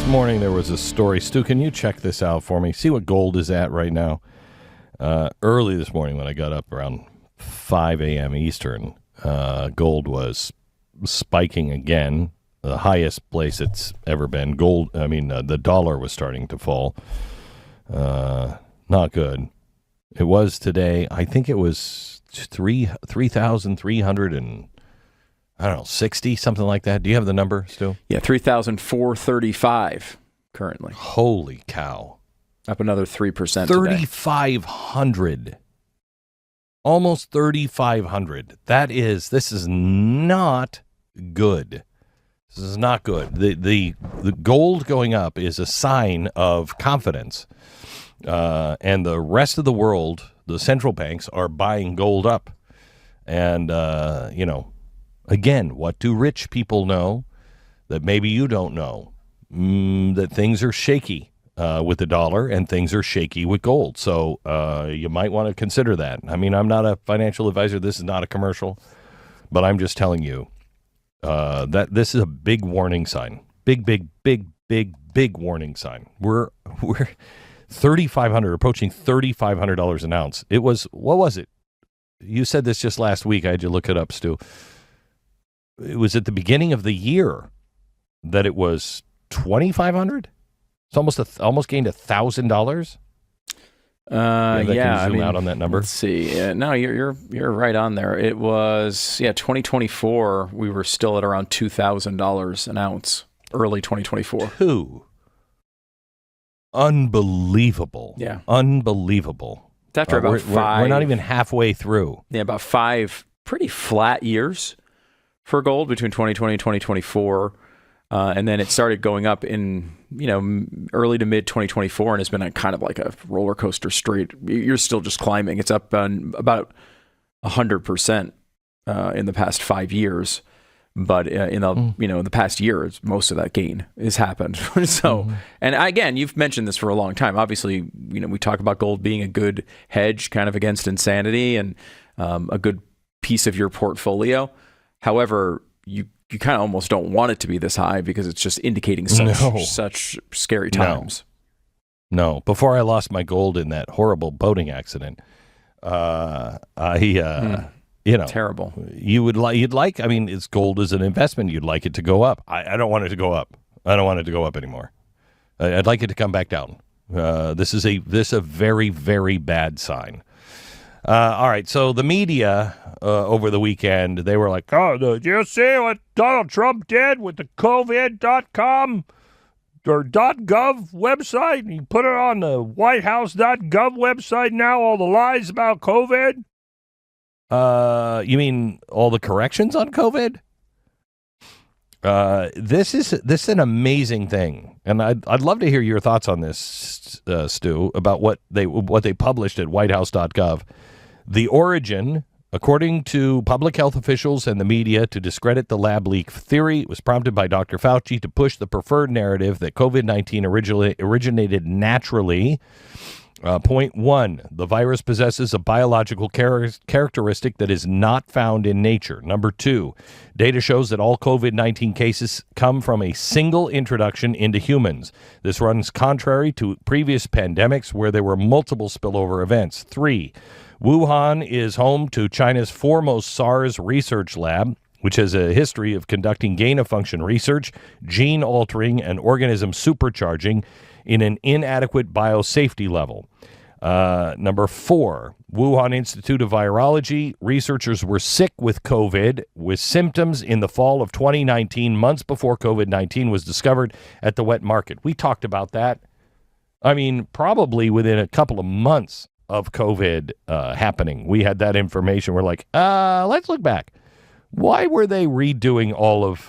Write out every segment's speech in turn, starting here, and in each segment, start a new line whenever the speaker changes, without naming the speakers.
This morning there was a story. Stu, can you check this out for me? See what gold is at right now. Early this morning when I got up around 5 a.m. Eastern, gold was spiking again, the highest place it's ever been. The dollar was starting to fall. Not good. It was today, I think it was 3,300 and, I don't know, 60, something like that. Do you have the number, Stu?
Yeah, 3,435 currently.
Holy cow.
Up another 3% today.
3,500. Almost 3,500. This is not good. This is not good. The gold going up is a sign of confidence. And the rest of the world, the central banks, are buying gold up. And, again, what do rich people know that maybe you don't know? That things are shaky with the dollar and things are shaky with gold. So you might want to consider that. I mean, I'm not a financial advisor. This is not a commercial. But I'm just telling you that this is a big warning sign. Big warning sign. We're 3,500, approaching $3,500 an ounce. It was, what was it? You said this just last week. I had to look it up, Stu. It was at the beginning of the year that it was 2,500. It's almost gained $1,000.
Yeah,
can you zoom out on that number?
Let's see. No, you're right on there. It was 2024. We were still at around $2,000 an ounce. Early 2024.
Unbelievable.
Yeah,
unbelievable.
After about
we're not even halfway through.
Yeah, about 5 pretty flat years for gold between 2020 and 2024. And then it started going up in, early to mid 2024 and has been kind of like a roller coaster straight. You're still just climbing. It's up about 100% in the past 5 years. But in the past year, most of that gain has happened. And again, you've mentioned this for a long time. Obviously, we talk about gold being a good hedge kind of against insanity and a good piece of your portfolio. However, you kind of almost don't want it to be this high because it's just indicating such scary times.
No. Before I lost my gold in that horrible boating accident,
terrible.
You'd like. I mean, it's gold as an investment. You'd like it to go up. I don't want it to go up. I don't want it to go up anymore. I'd like it to come back down. This is a very, very bad sign. All right. So the media over the weekend, they were like, "Oh, did you see what Donald Trump did with the COVID.com or .gov website? He put it on the WhiteHouse.gov website now. All the lies about COVID." You mean all the corrections on COVID? This is an amazing thing, and I'd love to hear your thoughts on this, Stu, about what they published at WhiteHouse.gov. The origin, according to public health officials and the media, to discredit the lab leak theory, was prompted by Dr. Fauci to push the preferred narrative that COVID-19 originated naturally. Point 1, the virus possesses a biological characteristic that is not found in nature. Number 2, data shows that all COVID-19 cases come from a single introduction into humans. This runs contrary to previous pandemics where there were multiple spillover events. 3, Wuhan is home to China's foremost SARS research lab, which has a history of conducting gain-of-function research, gene altering, and organism supercharging in an inadequate biosafety level. Number 4, Wuhan Institute of Virology. Researchers were sick with COVID with symptoms in the fall of 2019, months before COVID-19 was discovered at the wet market. We talked about that. I mean, probably within a couple of months of COVID happening, we had that information. We're like, let's look back. Why were they redoing all of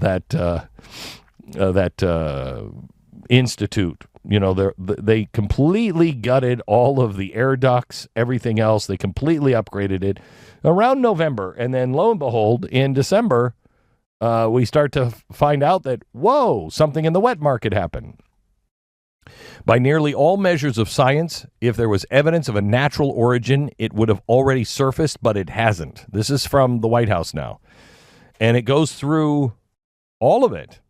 that institute? They completely gutted all of the air ducts, everything else. They completely upgraded it around November. And then lo and behold, in December, we start to find out that, something in the wet market happened. By nearly all measures of science, if there was evidence of a natural origin, it would have already surfaced, but it hasn't. This is from the White House now. And it goes through all of it.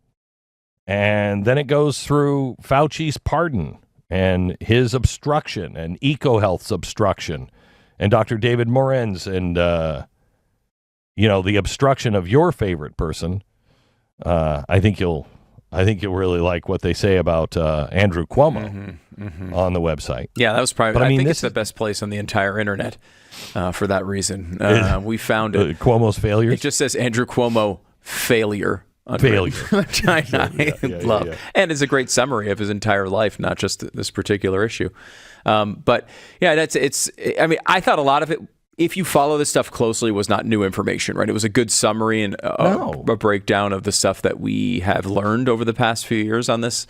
And then it goes through Fauci's pardon and his obstruction and EcoHealth's obstruction and Dr. David Morin's and, the obstruction of your favorite person. I think you'll really like what they say about Andrew Cuomo on the website.
Yeah, that was probably.
But
I think it's the best place on the entire internet for that reason. We found it.
Cuomo's failures.
It just says Andrew Cuomo failure. Which I love, and it's a great summary of his entire life, not just this particular issue. But yeah, I mean, I thought a lot of it, if you follow this stuff closely, was not new information, right? It was a good summary and a breakdown of the stuff that we have learned over the past few years on this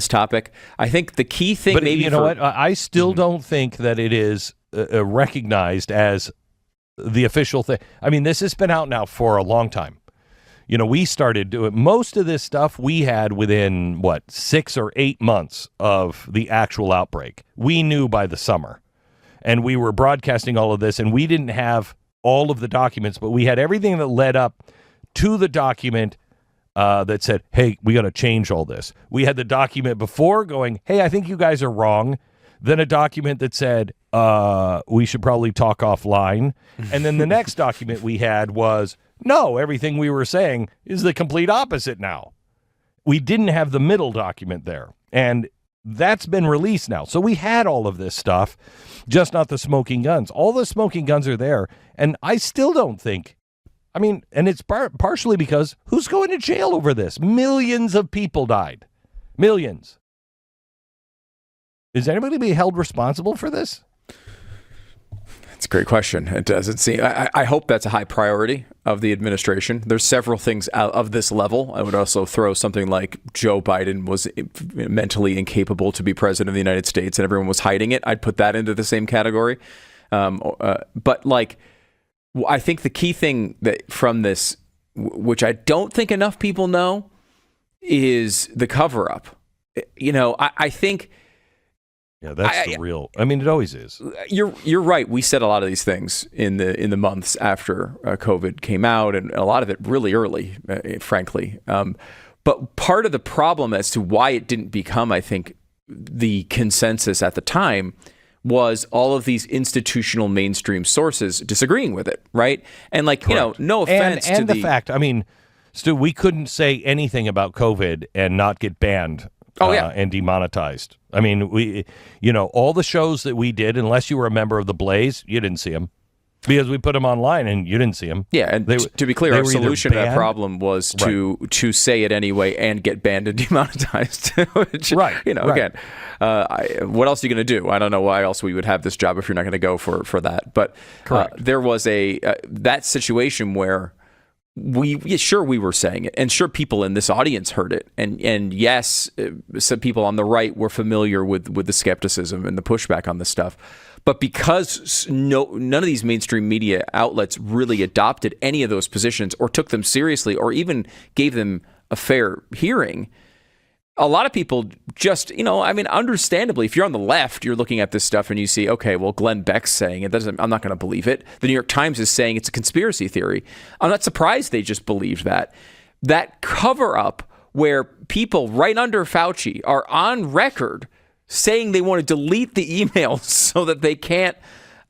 topic. I think the key thing,
but
maybe,
what? I still don't think that it is recognized as the official thing. I mean, this has been out now for a long time. We started doing most of this stuff we had within 6 or 8 months of the actual outbreak. We knew by the summer, and we were broadcasting all of this, and we didn't have all of the documents, but we had everything that led up to the document that said, hey, we got to change all this. We had the document before going, hey, I think you guys are wrong. Then a document that said, we should probably talk offline. And then the next document we had was, no, everything we were saying is the complete opposite now. We didn't have the middle document there. And that's been released now. So we had all of this stuff, just not the smoking guns. All the smoking guns are there. And I still don't think, and it's partially because who's going to jail over this? Millions of people died. Millions. Is anybody being held responsible for this?
It's a great question. It doesn't seem. I hope that's a high priority of the administration. There's several things out of this level. I would also throw something like Joe Biden was mentally incapable to be president of the United States and everyone was hiding it. I'd put that into the same category. But I think the key thing that from this, which I don't think enough people know, is the cover up. I think.
Yeah, that's the real. It always is.
You're right. We said a lot of these things in the months after COVID came out, and a lot of it really early, frankly. But part of the problem as to why it didn't become, I think, the consensus at the time was all of these institutional mainstream sources disagreeing with it, right? And no offense
and
to
the fact. Stu, we couldn't say anything about COVID and not get banned. And demonetized. All the shows that we did, unless you were a member of the Blaze, you didn't see them because we put them online and you didn't see them.
Yeah, and to be clear, our solution to that problem was to say it anyway and get banned and demonetized. Which, again, what else are you going to do? I don't know why else we would have this job if you're not going to go for that. But there was that situation where we were saying it, and sure people in this audience heard it, and yes, some people on the right were familiar with the skepticism and the pushback on this stuff, but because none of these mainstream media outlets really adopted any of those positions or took them seriously or even gave them a fair hearing, a lot of people just, understandably, if you're on the left, you're looking at this stuff and you see, okay, well, Glenn Beck's saying it. I'm not going to believe it. The New York Times is saying it's a conspiracy theory. I'm not surprised they just believed that. That cover up where people right under Fauci are on record saying they want to delete the emails so that they can't,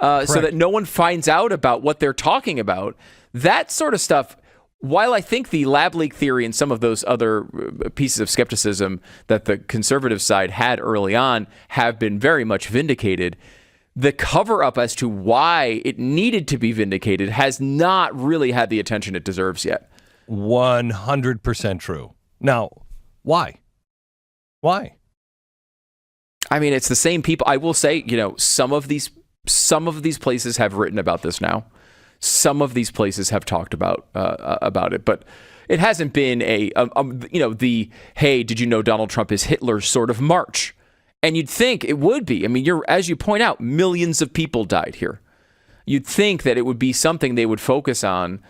so that no one finds out about what they're talking about. That sort of stuff. While I think the lab leak theory and some of those other pieces of skepticism that the conservative side had early on have been very much vindicated, the cover-up as to why it needed to be vindicated has not really had the attention it deserves yet.
100% true. Now, why? Why?
It's the same people. I will say, some of these places have written about this now. Some of these places have talked about it, but it hasn't been the hey, did you know Donald Trump is Hitler sort of march? And you'd think it would be. As you point out, millions of people died here. You'd think that it would be something they would focus on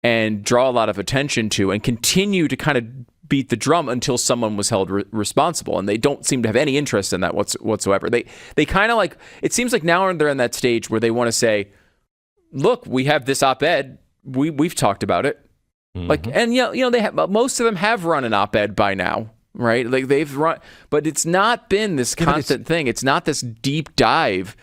and draw a lot of attention to and continue to kind of beat the drum until someone was held responsible. And they don't seem to have any interest in that whatsoever. They kind of it seems like now they're in that stage where they want to say, look, we have this op-ed. We've talked about it. Like, and they have, most of them have run an op-ed by now, right? Like they've run, but it's not been this constant thing. It's not this deep dive,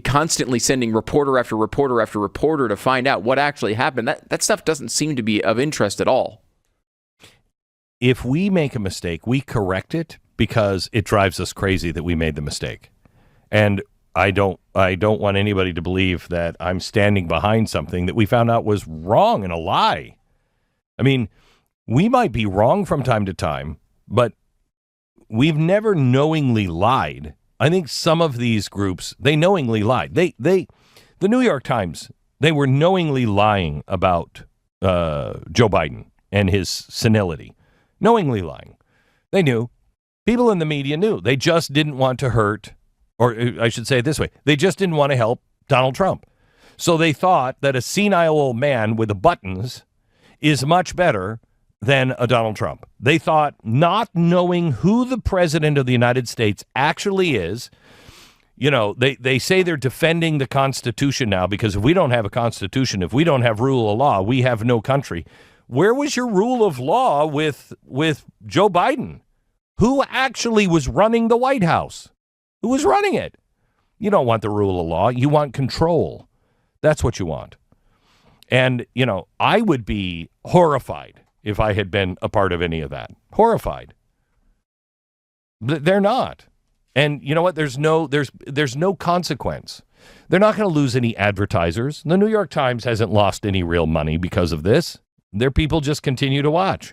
constantly sending reporter after reporter after reporter to find out what actually happened. That stuff doesn't seem to be of interest at all.
If we make a mistake, we correct it because it drives us crazy that we made the mistake. And I don't want anybody to believe that I'm standing behind something that we found out was wrong and a lie. I mean, we might be wrong from time to time, but we've never knowingly lied. I think some of these groups, they knowingly lied. The New York Times, they were knowingly lying about Joe Biden and his senility. Knowingly lying. They knew. People in the media knew. They just didn't want to hurt, or I should say it this way, they just didn't want to help Donald Trump. So they thought that a senile old man with the buttons is much better than a Donald Trump. They thought, not knowing who the president of the United States actually is, they say they're defending the Constitution now because if we don't have a Constitution, if we don't have rule of law, we have no country. Where was your rule of law with Joe Biden? Who actually was running the White House? Who was running it? You don't want the rule of law. You want control. That's what you want. And, I would be horrified if I had been a part of any of that. Horrified. But they're not. And you know what? There's no consequence. They're not going to lose any advertisers. The New York Times hasn't lost any real money because of this. Their people just continue to watch.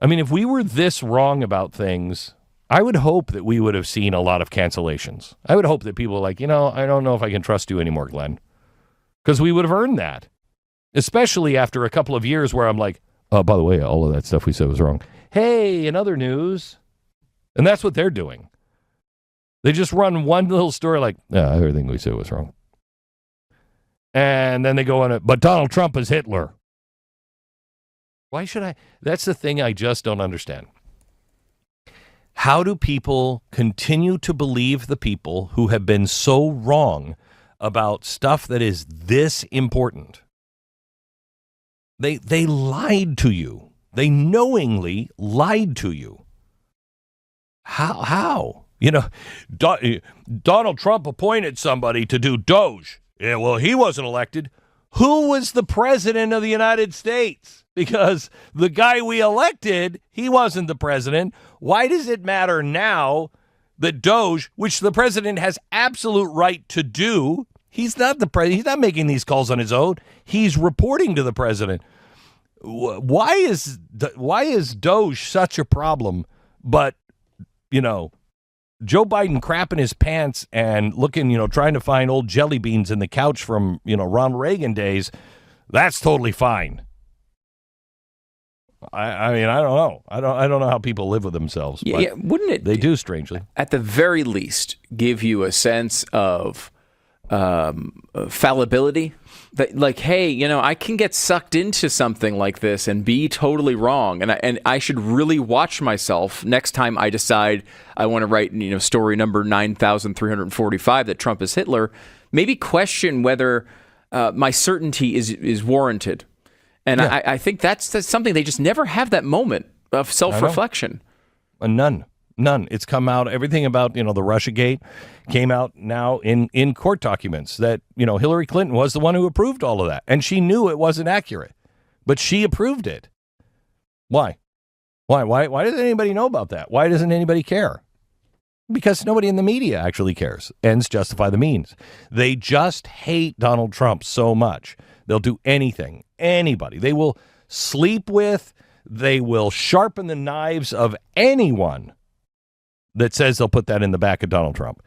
I mean, if we were this wrong about things, I would hope that we would have seen a lot of cancellations. I would hope that people are like, I don't know if I can trust you anymore, Glenn. Because we would have earned that. Especially after a couple of years where I'm like, oh, by the way, all of that stuff we said was wrong. Hey, in other news. And that's what they're doing. They just run one little story like, everything we said was wrong. And then they go on it, but Donald Trump is Hitler. Why should I? That's the thing I just don't understand. How do people continue to believe the people who have been so wrong about stuff that is this important? They lied to you. They knowingly lied to you. How? Donald Trump appointed somebody to do Doge. Yeah, well, he wasn't elected. Who was the president of the United States? Because the guy we elected, he wasn't the president. Why does it matter now that Doge, which the president has absolute right to do, he's not the president. He's not making these calls on his own. He's reporting to the president. Why is Doge such a problem? But, Joe Biden crapping his pants and looking, trying to find old jelly beans in the couch from, Ronald Reagan days, that's totally fine. I mean, I don't know. I don't know how people live with themselves.
Yeah, wouldn't it?
They do, strangely.
At the very least, give you a sense of fallibility. That, like, hey, I can get sucked into something like this and be totally wrong, and I should really watch myself next time I decide I want to write, story number 9,345 that Trump is Hitler. Maybe question whether my certainty is warranted, and yeah. I think that's something they just never have that moment of self-reflection.
None. It's come out. Everything about, the Russiagate came out now in court documents that, Hillary Clinton was the one who approved all of that. And she knew it wasn't accurate, but she approved it. Why? Why doesn't anybody know about that? Why doesn't anybody care? Because nobody in the media actually cares. Ends justify the means. They just hate Donald Trump so much. They'll do anything, anybody. They will sleep with, they will sharpen the knives of anyone that says they'll put that in the back of Donald Trump.